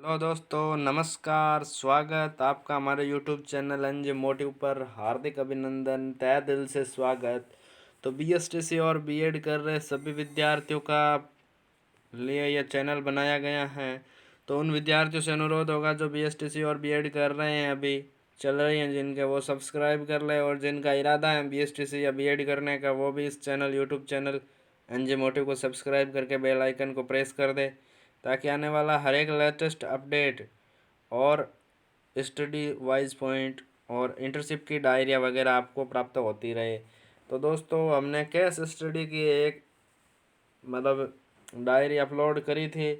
Hello दोस्तों, नमस्कार। स्वागत आपका हमारे यूट्यूब चैनल एनजे मोटिव पर। हार्दिक अभिनंदन, तहे दिल से स्वागत। तो बीएसटीसी और बीएड कर रहे सभी विद्यार्थियों का लिए यह चैनल बनाया गया है। तो उन विद्यार्थियों से अनुरोध होगा जो बीएसटीसी और बीएड कर रहे हैं, अभी चल रही हैं जिनके, वो सब्सक्राइब कर लें, और जिनका इरादा है बीएसटीसी या बीएड करने का वो भी इस channel YouTube channel NJ motive को सब्सक्राइब करके बेल आइकन को प्रेस कर दे, ताकि आने वाला हर एक लेटेस्ट अपडेट और स्टडी वाइज पॉइंट और इंटर्नशिप की डायरिया वगैरह आपको प्राप्त होती रहे। तो दोस्तों, हमने केस स्टडी की एक मतलब डायरी अपलोड करी थी,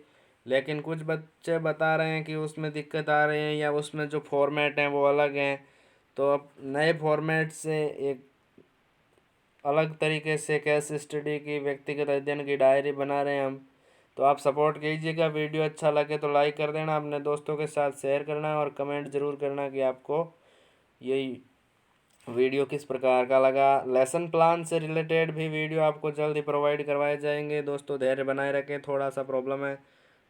लेकिन कुछ बच्चे बता रहे हैं कि उसमें दिक्कत आ रही है या उसमें जो फॉर्मेट हैं वो अलग हैं। तो अब नए फॉर्मेट से एक अलग तरीके से केस स्टडी की व्यक्तिगत अध्ययन की डायरी बना रहे हैं हम। तो आप सपोर्ट कीजिएगा। वीडियो अच्छा लगे तो लाइक कर देना, अपने दोस्तों के साथ शेयर करना और कमेंट ज़रूर करना कि आपको यही वीडियो किस प्रकार का लगा। लेसन प्लान से रिलेटेड भी वीडियो आपको जल्द ही प्रोवाइड करवाए जाएंगे। दोस्तों, धैर्य बनाए रखें, थोड़ा सा प्रॉब्लम है,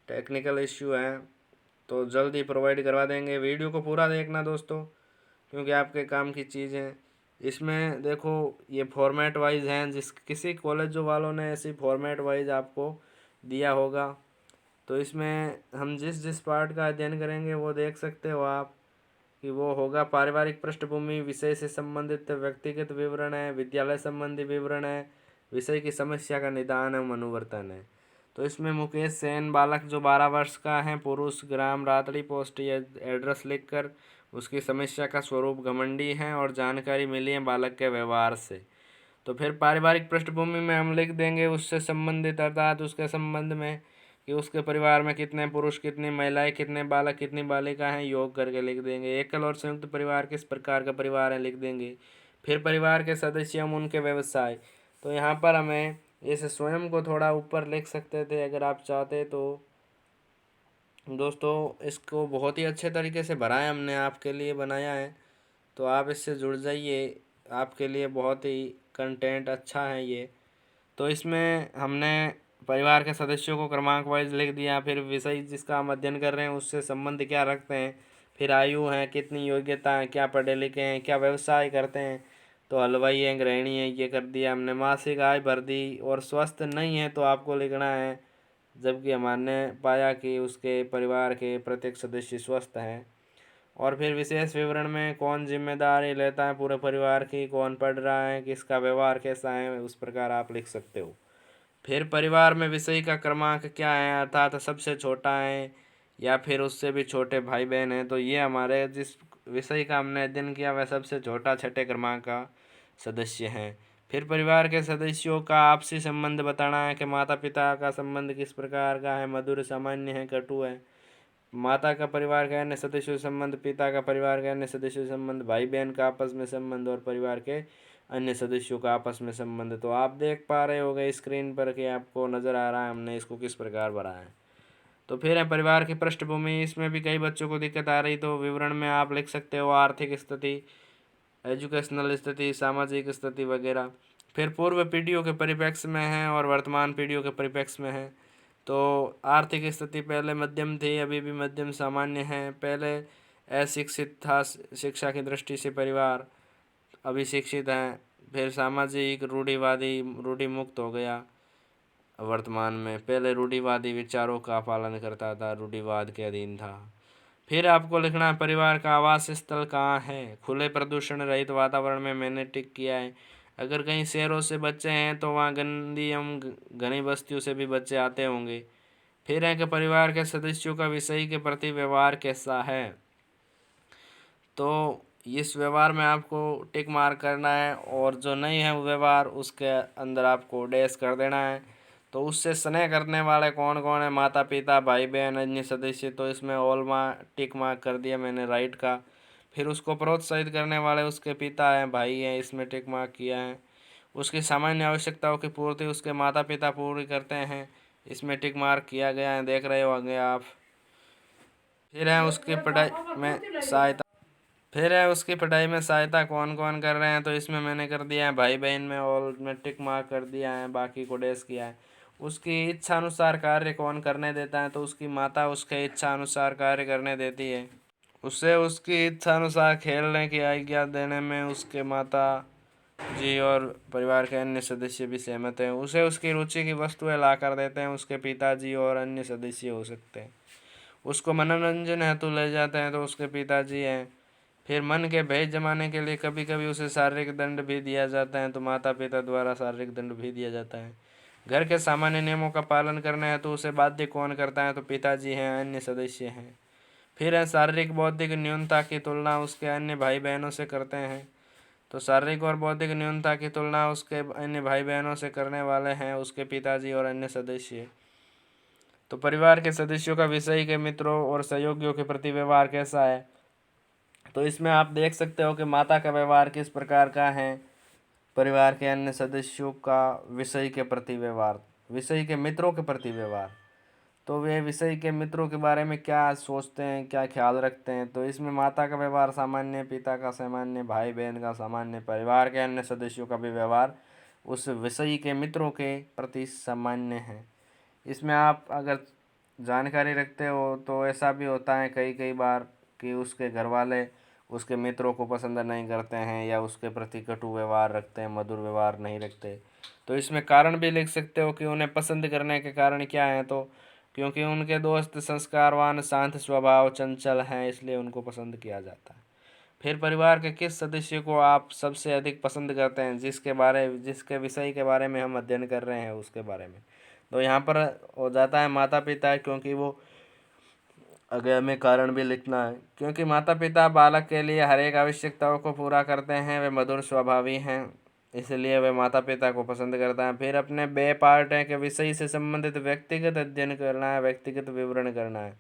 टेक्निकल इश्यू है, तो जल्द ही प्रोवाइड करवा देंगे। वीडियो को पूरा देखना दोस्तों, क्योंकि आपके काम की चीज़ है। इसमें देखो, ये फॉर्मेट वाइज हैं, जिस किसी कॉलेज वालों ने ऐसी फॉर्मेट वाइज आपको दिया होगा। तो इसमें हम जिस जिस पार्ट का अध्ययन करेंगे वो देख सकते हो आप कि वो होगा पारिवारिक पृष्ठभूमि, विषय से संबंधित व्यक्तिगत विवरण है, विद्यालय संबंधी विवरण है, विषय की समस्या का निदान है, मनोवर्तन है। तो इसमें मुकेश सेन बालक जो 12 वर्ष का है, पुरुष, ग्राम रातड़ी, पोस्ट या एड्रेस लिखकर उसकी समस्या का स्वरूप घमंडी है और जानकारी मिली है बालक के व्यवहार से। तो फिर पारिवारिक पृष्ठभूमि में हम लिख देंगे उससे संबंधित, अर्थात उसके संबंध में कि उसके परिवार में कितने पुरुष, कितनी महिलाएं, कितने बालक, कितनी बालिका हैं, योग करके लिख देंगे। एकल और संयुक्त परिवार किस प्रकार का परिवार है लिख देंगे। फिर परिवार के सदस्य हम उनके व्यवसाय। तो यहाँ पर हमें इसे स्वयं को थोड़ा ऊपर लिख सकते थे अगर आप चाहते तो। दोस्तों, इसको बहुत ही अच्छे तरीके से भरा है, हमने आपके लिए बनाया है, तो आप इससे जुड़ जाइए। आपके लिए बहुत ही कंटेंट अच्छा है ये। तो इसमें हमने परिवार के सदस्यों को क्रमांक वाइज लिख दिया, फिर विषय जिसका हम अध्ययन कर रहे हैं उससे संबंध क्या रखते हैं, फिर आयु है, कितनी योग्यता है, क्या पढ़े लिखे हैं, क्या व्यवसाय करते हैं, तो हलवाई है, गृहिणी है, ये कर दिया हमने। मासिक आय भर दी, और स्वस्थ नहीं है तो आपको लिखना है, जबकि हमने पाया कि उसके परिवार के प्रत्येक सदस्य स्वस्थ हैं। और फिर विशेष विवरण में कौन जिम्मेदारी लेता है पूरे परिवार की, कौन पढ़ रहा है, किसका व्यवहार कैसा है, उस प्रकार आप लिख सकते हो। फिर परिवार में विषय का क्रमांक क्या है, अर्थात सबसे छोटा है या फिर उससे भी छोटे भाई बहन हैं। तो ये हमारे जिस विषय का हमने अध्ययन किया वह सबसे छोटा, छठे क्रमांक का सदस्य हैं। फिर परिवार के सदस्यों का आपसी संबंध बताना है कि माता पिता का संबंध किस प्रकार का है, मधुर, सामान्य है, कटु है। माता का परिवार के अन्य सदस्यों से संबंध, पिता का परिवार के अन्य सदस्यों से संबंध, भाई बहन का आपस में संबंध और परिवार के अन्य सदस्यों का आपस में संबंध। तो आप देख पा रहे होंगे स्क्रीन पर कि आपको नज़र आ रहा है हमने इसको किस प्रकार भरा है। तो फिर है परिवार की पृष्ठभूमि, इसमें भी कई बच्चों को दिक्कत आ रही, तो विवरण में आप लिख सकते हो आर्थिक स्थिति, एजुकेशनल स्थिति, सामाजिक स्थिति वगैरह। फिर पूर्व पीढ़ियों के परिप्रेक्ष्य में है और वर्तमान पीढ़ियों के परिप्रेक्ष्य में है। तो आर्थिक स्थिति पहले मध्यम थी, अभी भी मध्यम सामान्य है। पहले अशिक्षित था शिक्षा की दृष्टि से परिवार, अभी शिक्षित हैं। फिर सामाजिक रूढ़िवादी, रूढ़ि मुक्त हो गया वर्तमान में, पहले रूढ़िवादी विचारों का पालन करता था, रूढ़िवाद के अधीन था। फिर आपको लिखना है परिवार का आवास स्थल कहाँ है, खुले प्रदूषण रहित वातावरण में मैंने टिक किया है। अगर कहीं शहरों से बच्चे हैं तो वहाँ गंदी एवं घनी बस्तियों से भी बच्चे आते होंगे। फिर है कि परिवार के सदस्यों का विषय के प्रति व्यवहार कैसा है। तो इस व्यवहार में आपको टिक मार्क करना है, और जो नहीं है वो व्यवहार उसके अंदर आपको डैश कर देना है। तो उससे स्नेह करने वाले कौन कौन है, माता पिता, भाई बहन, अन्य सदस्य। तो इसमें ऑल टिक मार्क कर दिया मैंने राइट का। फिर उसको प्रोत्साहित करने वाले उसके पिता हैं, भाई हैं, इसमें टिक मार्क किया है। उसकी सामान्य आवश्यकताओं की पूर्ति उसके माता पिता पूरी करते हैं, इसमें टिक मार्क किया गया है, देख रहे होंगे आप। फिर है उसकी पढ़ाई में सहायता, फिर है उसकी पढ़ाई में सहायता कौन कौन कर रहे हैं। तो इसमें मैंने कर दिया है भाई बहन में, और में टिक मार्क कर दिया है, बाकी को डैश किया है। उसकी इच्छा अनुसार कार्य कौन करने देता है, तो उसकी माता उसके इच्छा अनुसार कार्य करने देती है। उसे उसकी इच्छा अनुसार खेलने की आज्ञा देने में उसके माता जी और परिवार के अन्य सदस्य भी सहमत हैं। उसे उसकी रुचि की वस्तुएं ला कर देते हैं। उसके पिताजी और अन्य सदस्य हो सकते हैं। उसको मनोरंजन हेतु ले जाते हैं, तो उसके पिताजी हैं। फिर मन के भय जमाने के लिए कभी कभी उसे शारीरिक दंड भी दिया जाता है, तो माता पिता द्वारा शारीरिक दंड भी दिया जाता है। घर के सामान्य नियमों का पालन करना है, तो उसे बाध्य कौन करता है, तो पिताजी हैं, अन्य सदस्य हैं। फिर है शारीरिक बौद्धिक न्यूनता की तुलना उसके अन्य भाई बहनों से करते हैं, तो शारीरिक और बौद्धिक न्यूनता की तुलना उसके अन्य भाई बहनों से करने वाले हैं उसके पिताजी और अन्य सदस्य। तो परिवार के सदस्यों का विषय के मित्रों और सहयोगियों के प्रति व्यवहार कैसा है, तो इसमें आप देख सकते हो कि माता का व्यवहार किस प्रकार का है, परिवार के अन्य सदस्यों का विषय के प्रति व्यवहार, विषय के मित्रों के प्रति व्यवहार। तो वे विषय के मित्रों के बारे में क्या सोचते हैं, क्या ख्याल रखते हैं, तो इसमें माता का व्यवहार सामान्य, पिता का सामान्य, भाई बहन का सामान्य, परिवार के अन्य सदस्यों का भी व्यवहार उस विषय के मित्रों के प्रति सामान्य है। इसमें आप अगर जानकारी रखते हो तो ऐसा भी होता है कई कई बार कि उसके घर वाले उसके मित्रों को पसंद नहीं करते हैं या उसके प्रति कटु व्यवहार रखते हैं, मधुर व्यवहार नहीं रखते। तो इसमें कारण भी लिख सकते हो कि उन्हें पसंद करने के कारण क्या है, तो क्योंकि उनके दोस्त संस्कारवान, शांत स्वभाव, चंचल हैं, इसलिए उनको पसंद किया जाता है। फिर परिवार के किस सदस्य को आप सबसे अधिक पसंद करते हैं, जिसके विषय के बारे में हम अध्ययन कर रहे हैं उसके बारे में। तो यहाँ पर हो जाता है माता पिता, क्योंकि वो अगर हमें कारण भी लिखना है, क्योंकि माता पिता बालक के लिए हर एक आवश्यकताओं को पूरा करते हैं, वे मधुर स्वभावी हैं, इसलिए वे माता पिता को पसंद करता है। फिर अपने बे पार्ट है कि विषय से संबंधित व्यक्तिगत अध्ययन करना है, व्यक्तिगत विवरण करना है।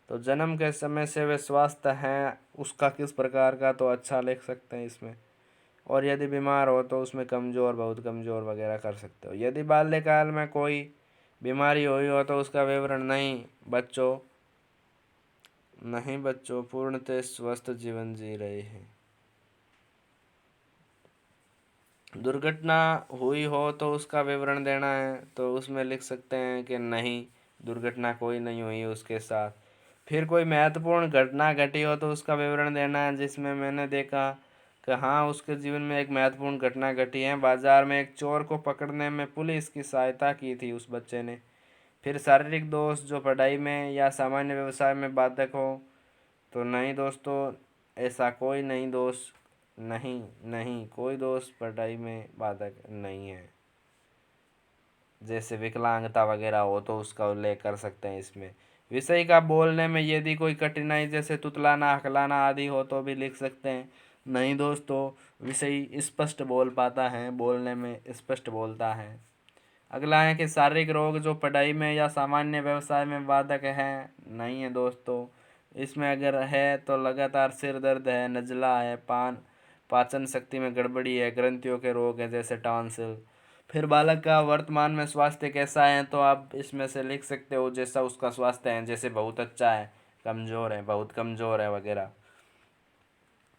तो जन्म के समय से वे स्वस्थ हैं उसका किस प्रकार का, तो अच्छा लिख सकते हैं इसमें। और यदि बीमार हो तो उसमें कमज़ोर, बहुत कमज़ोर वगैरह कर सकते हो। यदि बाल्यकाल में कोई बीमारी हुई हो तो उसका विवरण नहीं बच्चों पूर्णतः स्वस्थ जीवन जी रहे हैं। दुर्घटना हुई हो तो उसका विवरण देना है, तो उसमें लिख सकते हैं कि नहीं, दुर्घटना कोई नहीं हुई उसके साथ। फिर कोई महत्वपूर्ण घटना घटी हो तो उसका विवरण देना है, जिसमें मैंने देखा कि हाँ उसके जीवन में एक महत्वपूर्ण घटना घटी है। बाजार में एक चोर को पकड़ने में पुलिस की सहायता की थी उस बच्चे ने। फिर शारीरिक दोष जो पढ़ाई में या सामान्य व्यवसाय में बाधक हो, तो नहीं दोस्तों, ऐसा कोई नहीं दोष, नहीं नहीं कोई दोष पढ़ाई में बाधक नहीं है। जैसे विकलांगता वगैरह हो तो उसका उल्लेख कर सकते हैं इसमें। विषय का बोलने में यदि कोई कठिनाई जैसे तुतलाना, हकलाना आदि हो तो भी लिख सकते हैं। नहीं दोस्तों, विषय स्पष्ट बोल पाता है, बोलने में स्पष्ट बोलता है। अगला है कि शारीरिक रोग जो पढ़ाई में या सामान्य व्यवसाय में बाधक है, नहीं है दोस्तों। इसमें अगर है तो लगातार सिर दर्द है, नज़ला है, पाचन शक्ति में गड़बड़ी है, ग्रंथियों के रोग हैं जैसे टॉन्सिल। फिर बालक का वर्तमान में स्वास्थ्य कैसा है, तो आप इसमें से लिख सकते हो जैसा उसका स्वास्थ्य है, जैसे बहुत अच्छा है, कमज़ोर है, बहुत कमज़ोर है वगैरह।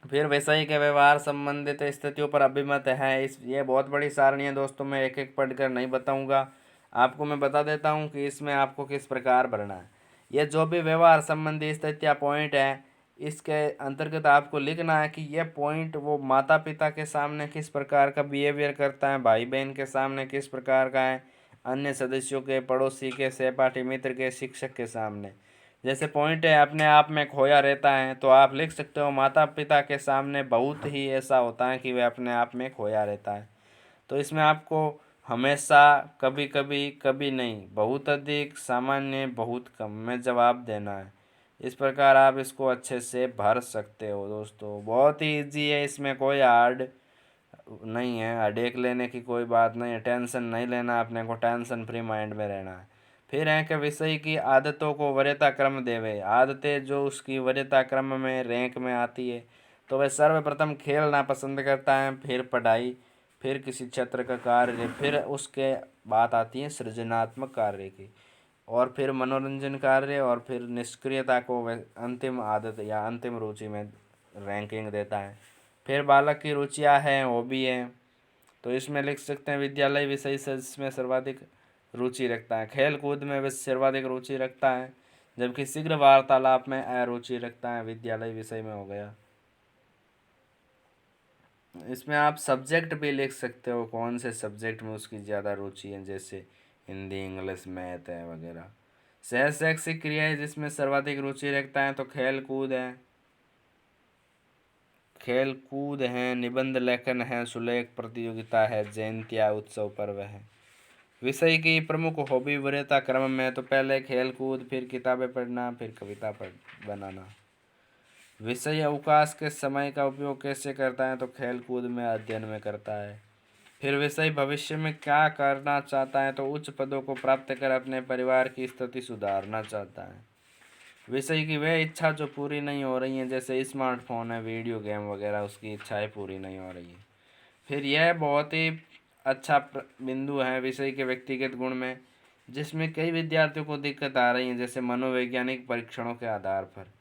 फिर वैसे के व्यवहार संबंधित स्थितियों पर अभिमत है। ये बहुत बड़ी सारणी है दोस्तों, मैं एक एक पढ़कर नहीं बताऊंगा, आपको मैं बता देता हूँ कि इसमें आपको किस प्रकार भरना है। ये जो भी व्यवहार संबंधी स्थितियाँ पॉइंट है, इसके अंतर्गत आपको लिखना है कि ये पॉइंट वो माता पिता के सामने किस प्रकार का बिहेवियर करता है, भाई बहन के सामने किस प्रकार का है, अन्य सदस्यों के, पड़ोसी के, सहपाठी मित्र के, शिक्षक के सामने। जैसे पॉइंट है अपने आप में खोया रहता है, तो आप लिख सकते हो माता पिता के सामने बहुत ही ऐसा होता है कि वह अपने आप में खोया रहता है। तो इसमें आपको हमेशा, कभी कभी, कभी नहीं, बहुत अधिक, सामान्य, बहुत कम में जवाब देना है। इस प्रकार आप इसको अच्छे से भर सकते हो दोस्तों। बहुत ही ईजी है, इसमें कोई हार्ड नहीं है, हेडेक लेने की कोई बात नहीं है, टेंशन नहीं लेना, अपने को टेंशन फ्री माइंड में रहना है। फिर है कि विषय की आदतों को वरीयता क्रम देवे। आदतें जो उसकी वरीयता क्रम में रैंक में आती है, तो वह सर्वप्रथम खेलना पसंद करता है, फिर पढ़ाई, फिर किसी क्षेत्र का कार्य, फिर उसके बात आती है सृजनात्मक कार्य की, और फिर मनोरंजन कार्य, और फिर निष्क्रियता को वह अंतिम आदत या अंतिम रुचि में रैंकिंग देता है। फिर बालक की रुचियाँ हैं, हॉबी है, तो इसमें लिख सकते हैं विद्यालय विषय से इसमें सर्वाधिक रुचि रखता है। खेल कूद में वह सर्वाधिक रुचि रखता है, जबकि शीघ्र वार्तालाप में अरुचि रखता है। विद्यालय विषय में हो गया। इसमें आप सब्जेक्ट भी लिख सकते हो, कौन से सब्जेक्ट में उसकी ज़्यादा रुचि है, जैसे हिंदी, इंग्लिश, मैथ है वगैरह। सह शैक्षिक क्रियाएं जिसमें सर्वाधिक रुचि रखता है तो खेल कूद है, खेल कूद है, निबंध लेखन है, सुलेख प्रतियोगिता है, जयंतिया, उत्सव, पर्व है। विषय की प्रमुख हॉबी वरीयता क्रम में तो पहले खेल कूद, फिर किताबें पढ़ना, फिर कविता बनाना। विषय अवकाश के समय का उपयोग कैसे करता है तो खेल कूद में, अध्ययन में करता है। फिर विषय भविष्य में क्या करना चाहता है तो उच्च पदों को प्राप्त कर अपने परिवार की स्थिति सुधारना चाहता है। विषय की वह इच्छा जो पूरी नहीं हो रही है, जैसे स्मार्टफोन है, वीडियो गेम वगैरह, उसकी इच्छाएं पूरी नहीं हो रही है। फिर यह बहुत ही अच्छा बिंदु है विषय के व्यक्तिगत गुण में, जिसमें कई विद्यार्थियों को दिक्कत आ रही है, जैसे मनोवैज्ञानिक परीक्षणों के आधार पर।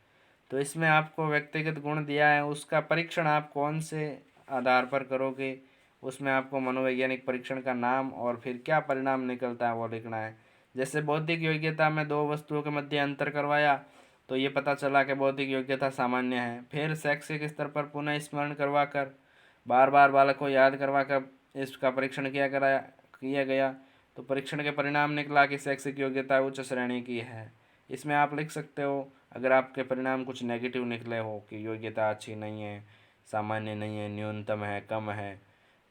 तो इसमें आपको व्यक्तिगत गुण दिया है, उसका परीक्षण आप कौन से आधार पर करोगे, उसमें आपको मनोवैज्ञानिक परीक्षण का नाम और फिर क्या परिणाम निकलता है वो लिखना है। जैसे बौद्धिक योग्यता में दो वस्तुओं के मध्य अंतर करवाया तो ये पता चला कि बौद्धिक योग्यता सामान्य है। फिर शैक्षिक स्तर पर पुनः स्मरण करवा कर, बार बार बालक को याद करवा कर इसका परीक्षण किया गया तो परीक्षण के परिणाम निकला कि शैक्षिक योग्यता उच्च श्रेणी की है। इसमें आप लिख सकते हो अगर आपके परिणाम कुछ नेगेटिव निकले हो कि योग्यता अच्छी नहीं है, सामान्य नहीं है, न्यूनतम है, कम है।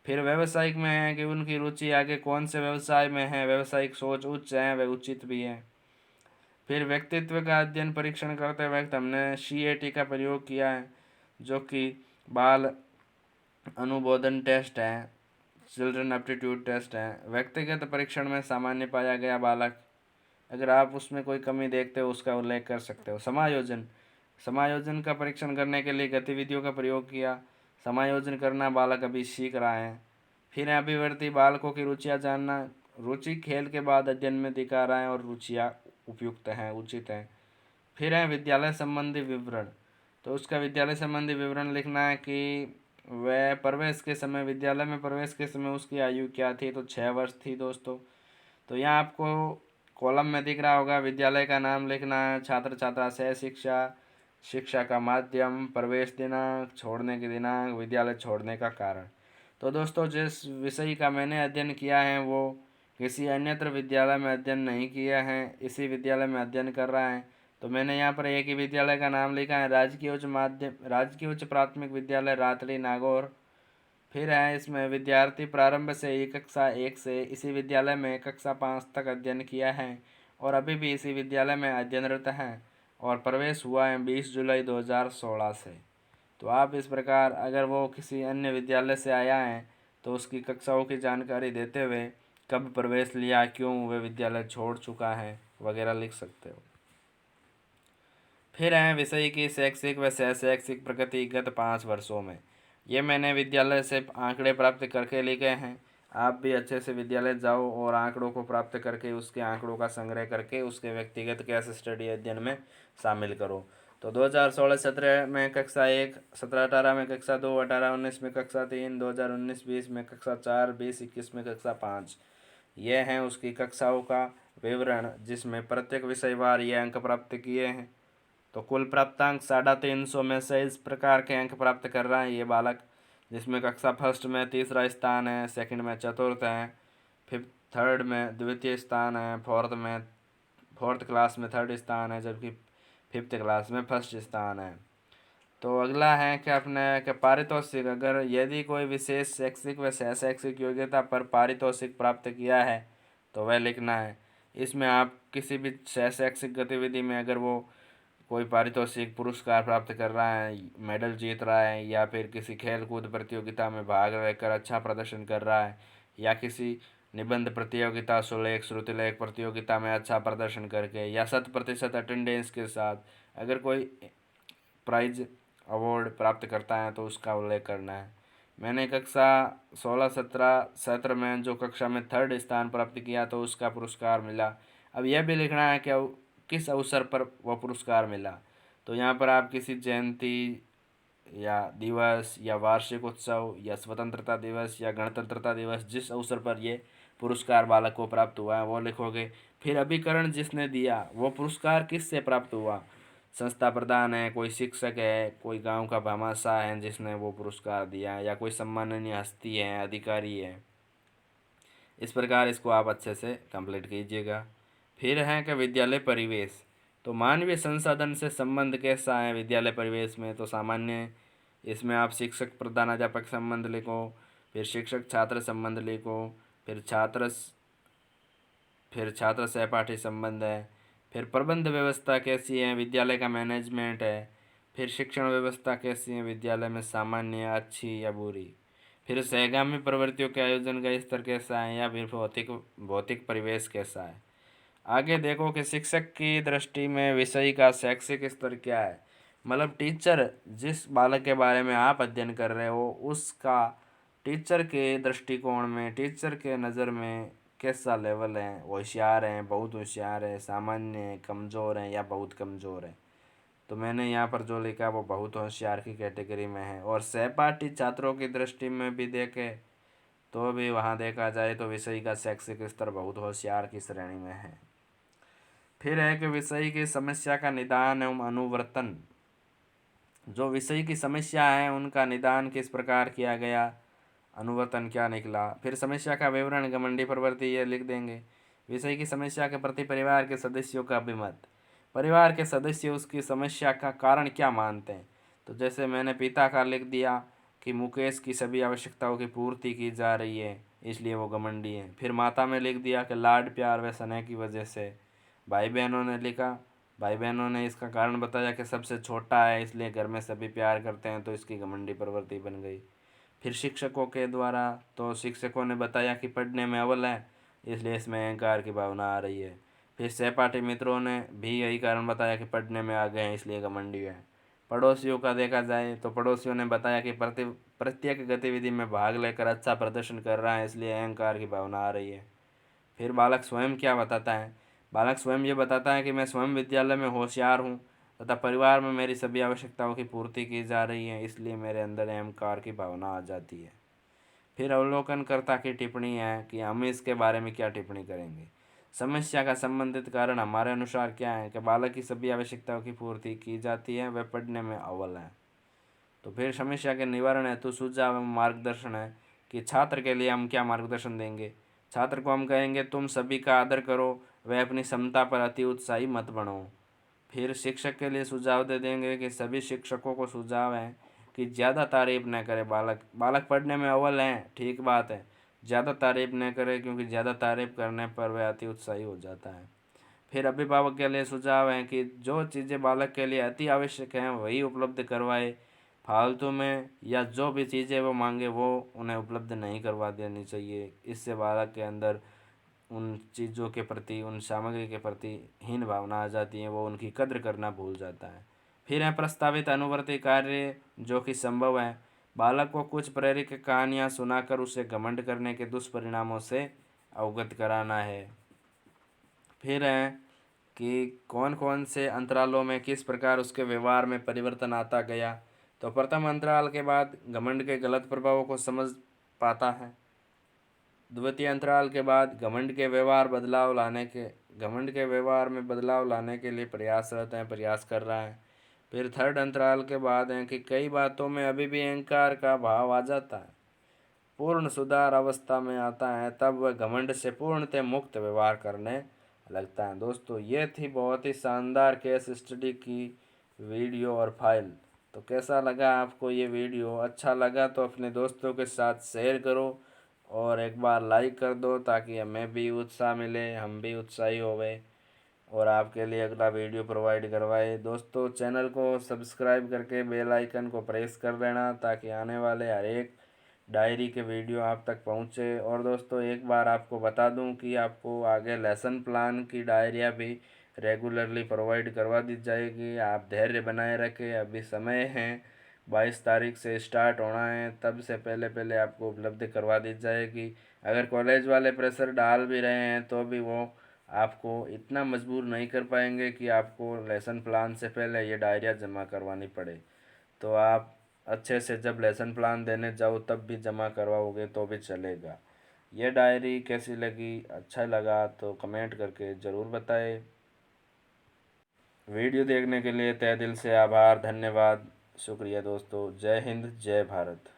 फिर व्यावसायिक में है कि उनकी रुचि आगे कौन से व्यवसाय में है, व्यावसायिक सोच उच्च है, व उचित भी है। फिर व्यक्तित्व का अध्ययन परीक्षण करते वक्त हमने CAT का प्रयोग किया है, जो कि बाल अनुबोधन टेस्ट है, चिल्ड्रन एप्टीट्यूड टेस्ट है। व्यक्तिगत परीक्षण में सामान्य पाया गया बालक, अगर आप उसमें कोई कमी देखते हो उसका उल्लेख कर सकते हो। समायोजन, समायोजन का परीक्षण करने के लिए गतिविधियों का प्रयोग किया। समायोजन करना बालक अभी सीख रहा है। फिर अभिवर्ती, बालकों की रुचियाँ जानना, रुचि खेल के बाद अध्ययन में दिखा रहा है और रुचियाँ उपयुक्त हैं, उचित हैं। फिर है विद्यालय संबंधी विवरण, तो उसका विद्यालय संबंधी विवरण लिखना है कि वह प्रवेश के समय, विद्यालय में प्रवेश के समय उसकी आयु क्या थी, तो 6 वर्ष थी दोस्तों। तो यहाँ आपको कॉलम में दिख रहा होगा, विद्यालय का नाम लिखना है, छात्र छात्रा, सह शिक्षा, शिक्षा का माध्यम, प्रवेश दिनांक, छोड़ने के दिनांक, विद्यालय छोड़ने का कारण। तो दोस्तों जिस विषय का मैंने अध्ययन किया है वो किसी अन्यत्र विद्यालय में अध्ययन नहीं किया है, इसी विद्यालय में अध्ययन कर रहा है। तो मैंने यहाँ पर एक ही विद्यालय का नाम लिखा है, राजकीय उच्च प्राथमिक विद्यालय रातली, नागौर। फिर है इसमें विद्यार्थी प्रारंभ से ही कक्षा 1 से इसी विद्यालय में कक्षा 5 तक अध्ययन किया है और अभी भी इसी विद्यालय में अध्ययनरत है और प्रवेश हुआ है 20 जुलाई 2016 से। तो आप इस प्रकार अगर वो किसी अन्य विद्यालय से आया है तो उसकी कक्षाओं की जानकारी देते हुए कब प्रवेश लिया, क्यों वह विद्यालय छोड़ चुका है वगैरह लिख सकते हो। फिर हैं विषय की शैक्षिक व सह शैक्षिक प्रगति गत 5 वर्षों में। ये मैंने विद्यालय से आंकड़े प्राप्त करके लिखे हैं। आप भी अच्छे से विद्यालय जाओ और आंकड़ों को प्राप्त करके उसके आंकड़ों का संग्रह करके उसके व्यक्तिगत केस स्टडी अध्ययन में शामिल करो। तो 2016-17 में कक्षा 1, 17-18 में कक्षा 2, 18-19 में कक्षा 3, 2019-20 में कक्षा 4, 20-21 में कक्षा 5। ये हैं उसकी कक्षाओं का विवरण, जिसमें प्रत्येक विषयवार ये अंक प्राप्त किए हैं। तो कुल प्राप्तांक 350 में से इस प्रकार के अंक प्राप्त कर रहा है ये बालक, जिसमें कक्षा फर्स्ट में तीसरा स्थान है, सेकंड में चतुर्थ है, फिफ्थ थर्ड में द्वितीय स्थान है, फोर्थ क्लास में थर्ड स्थान है, जबकि फिफ्थ क्लास में फर्स्ट स्थान है। तो अगला है कि अपने कि पारितोषिक, अगर यदि कोई विशेष शैक्षिक व सह शैक्षिक योग्यता पर पारितोषिक प्राप्त किया है तो वह लिखना है। इसमें आप किसी भी सह शैक्षिक गतिविधि में अगर वो कोई पारितोषिक पुरस्कार प्राप्त कर रहा है, मेडल जीत रहा है, या फिर किसी खेल कूद प्रतियोगिता में भाग लेकर अच्छा प्रदर्शन कर रहा है, या किसी निबंध प्रतियोगिता, सुलेख, श्रुतिलेख प्रतियोगिता में अच्छा प्रदर्शन करके, या 100% अटेंडेंस के साथ अगर कोई प्राइज अवार्ड प्राप्त करता है तो उसका उल्लेख करना है। मैंने कक्षा 16-17 सत्र में जो कक्षा में थर्ड स्थान प्राप्त किया तो उसका पुरस्कार मिला। अब यह भी लिखना है कि किस अवसर पर वह पुरस्कार मिला। तो यहाँ पर आप किसी जयंती या दिवस या वार्षिक उत्सव या स्वतंत्रता दिवस या गणतंत्रता दिवस, जिस अवसर पर ये पुरस्कार बालक को प्राप्त हुआ है वो लिखोगे। फिर अभिकरण जिसने दिया वो पुरस्कार किससे प्राप्त हुआ, संस्था प्रधान है, कोई शिक्षक है, कोई गांव का भामाशाह है जिसने वो पुरस्कार दिया, या कोई सम्माननीय हस्ती है, अधिकारी है। इस प्रकार इसको आप अच्छे से कंप्लीट कीजिएगा। फिर है कि विद्यालय परिवेश, तो मानवीय संसाधन से संबंध कैसा है विद्यालय परिवेश में, तो सामान्य, इसमें आप शिक्षक प्रधानाध्यापक संबंध लिखो, फिर शिक्षक छात्र संबंध लिखो, फिर छात्र सहपाठी संबंध है, फिर प्रबंध व्यवस्था कैसी है, विद्यालय का मैनेजमेंट है, फिर शिक्षण व्यवस्था कैसी है विद्यालय में, सामान्य, अच्छी या बुरी, फिर सहगामी प्रवृत्तियों के आयोजन का स्तर कैसा है, या फिर भौतिक भौतिक परिवेश कैसा है। आगे देखो कि शिक्षक की दृष्टि में विषय का शैक्षिक स्तर क्या है, मतलब टीचर जिस बालक के बारे में आप अध्ययन कर रहे हो उसका टीचर के दृष्टिकोण में, टीचर के नज़र में कैसा लेवल है, होशियार हैं, बहुत होशियार है, सामान्य है, कमज़ोर हैं या बहुत कमज़ोर है। तो मैंने यहाँ पर जो लिखा वो बहुत होशियार की कैटेगरी में है। और सहपाठी छात्रों की दृष्टि में भी देखें तो भी वहाँ देखा जाए तो विषय का शैक्षिक स्तर बहुत होशियार की श्रेणी में है। फिर है कि विषय की समस्या का निदान एवं अनुवर्तन, जो विषय की समस्या है उनका निदान किस प्रकार किया गया, अनुवर्तन क्या निकला। फिर समस्या का विवरण, घमंडी प्रवृत्ति, ये लिख देंगे। विषय की समस्या के प्रति परिवार के सदस्यों का अभिमत, परिवार के सदस्य उसकी समस्या का कारण क्या मानते हैं। तो जैसे मैंने पिता का लिख दिया कि मुकेश की सभी आवश्यकताओं की पूर्ति की जा रही है इसलिए वो घमंडी है। फिर माता में लिख दिया कि लाड प्यार व स्नेह की वजह से। भाई बहनों ने लिखा, भाई बहनों ने इसका कारण बताया कि सबसे छोटा है इसलिए घर में सभी प्यार करते हैं तो इसकी घमंडी प्रवृत्ति बन गई। फिर शिक्षकों के द्वारा, तो शिक्षकों ने बताया कि पढ़ने में अव्वल है इसलिए इसमें अहंकार की भावना आ रही है। फिर सहपाठी मित्रों ने भी यही कारण बताया कि पढ़ने में आगे हैं इसलिए घमंडी है। पड़ोसियों का देखा जाए तो पड़ोसियों ने बताया कि प्रत्येक गतिविधि में भाग लेकर अच्छा प्रदर्शन कर रहा है इसलिए अहंकार की भावना आ रही है। फिर बालक स्वयं क्या बताता है, बालक स्वयं ये बताता है कि मैं स्वयं विद्यालय में होशियार हूँ तथा परिवार में मेरी सभी आवश्यकताओं की पूर्ति की जा रही है इसलिए मेरे अंदर अहंकार की भावना आ जाती है। फिर अवलोकनकर्ता की टिप्पणी है कि हम इसके बारे में क्या टिप्पणी करेंगे। समस्या का संबंधित कारण हमारे अनुसार क्या है कि बालक की सभी आवश्यकताओं की पूर्ति की जाती है, वह पढ़ने में अव्वल है। तो फिर समस्या के निवारण हेतु सुझाव एवं मार्गदर्शन है कि छात्र के लिए हम क्या मार्गदर्शन देंगे। छात्र को हम कहेंगे तुम सभी का आदर करो, वह अपनी क्षमता पर अति उत्साही मत बनो। फिर शिक्षक के लिए सुझाव दे देंगे कि सभी शिक्षकों को सुझाव है कि ज़्यादा तारीफ न करे, बालक पढ़ने में अव्वल हैं ठीक बात है, ज़्यादा तारीफ न करे क्योंकि ज़्यादा तारीफ करने पर वह अति उत्साही हो जाता है। फिर अभिभावक के लिए सुझाव है कि जो चीज़ें बालक के लिए अति आवश्यक हैं वही उपलब्ध करवाए, फालतू में या जो भी चीज़ें वो मांगे वो उन्हें उपलब्ध नहीं करवा देनी चाहिए। इससे बालक के अंदर उन चीज़ों के प्रति, उन सामग्री के प्रति हीन भावना आ जाती है, वो उनकी कद्र करना भूल जाता है। फिर है प्रस्तावित अनुवर्ती कार्य जो कि संभव है, बालक को कुछ प्रेरक कहानियाँ सुनाकर उसे घमंड करने के दुष्परिणामों से अवगत कराना है। फिर है कि कौन कौन से अंतरालों में किस प्रकार उसके व्यवहार में परिवर्तन आता गया। तो प्रथम अंतराल के बाद घमंड के गलत प्रभावों को समझ पाता है। द्वितीय अंतराल के बाद घमंड के व्यवहार में बदलाव लाने के लिए प्रयास कर रहा है। फिर थर्ड अंतराल के बाद है कि कई बातों में अभी भी अहंकार का भाव आ जाता है, पूर्ण सुधार अवस्था में आता है तब वह घमंड से पूर्णतः मुक्त व्यवहार करने लगता है। दोस्तों ये थी बहुत ही शानदार केस स्टडी की वीडियो और फाइल। तो कैसा लगा आपको ये वीडियो, अच्छा लगा तो अपने दोस्तों के साथ शेयर करो और एक बार लाइक कर दो ताकि हमें भी उत्साह मिले, हम भी उत्साही होवे और आपके लिए अगला वीडियो प्रोवाइड करवाए। दोस्तों चैनल को सब्सक्राइब करके बेल आइकन को प्रेस कर देना ताकि आने वाले हर एक डायरी के वीडियो आप तक पहुँचे। और दोस्तों एक बार आपको बता दूं कि आपको आगे लेसन प्लान की डायरिया भी रेगुलरली प्रोवाइड करवा दी जाएगी। आप धैर्य बनाए रखें, अभी समय है, 22 तारीख से स्टार्ट होना है, तब से पहले पहले आपको उपलब्ध करवा दी जाएगी। अगर कॉलेज वाले प्रेशर डाल भी रहे हैं तो भी वो आपको इतना मजबूर नहीं कर पाएंगे कि आपको लेसन प्लान से पहले ये डायरिया जमा करवानी पड़े। तो आप अच्छे से जब लेसन प्लान देने जाओ तब भी जमा करवाओगे तो भी चलेगा। ये डायरी कैसी लगी, अच्छा लगा तो कमेंट करके ज़रूर बताएं। वीडियो देखने के लिए तहे दिल से आभार, धन्यवाद, शुक्रिया दोस्तों। जय हिंद, जय भारत।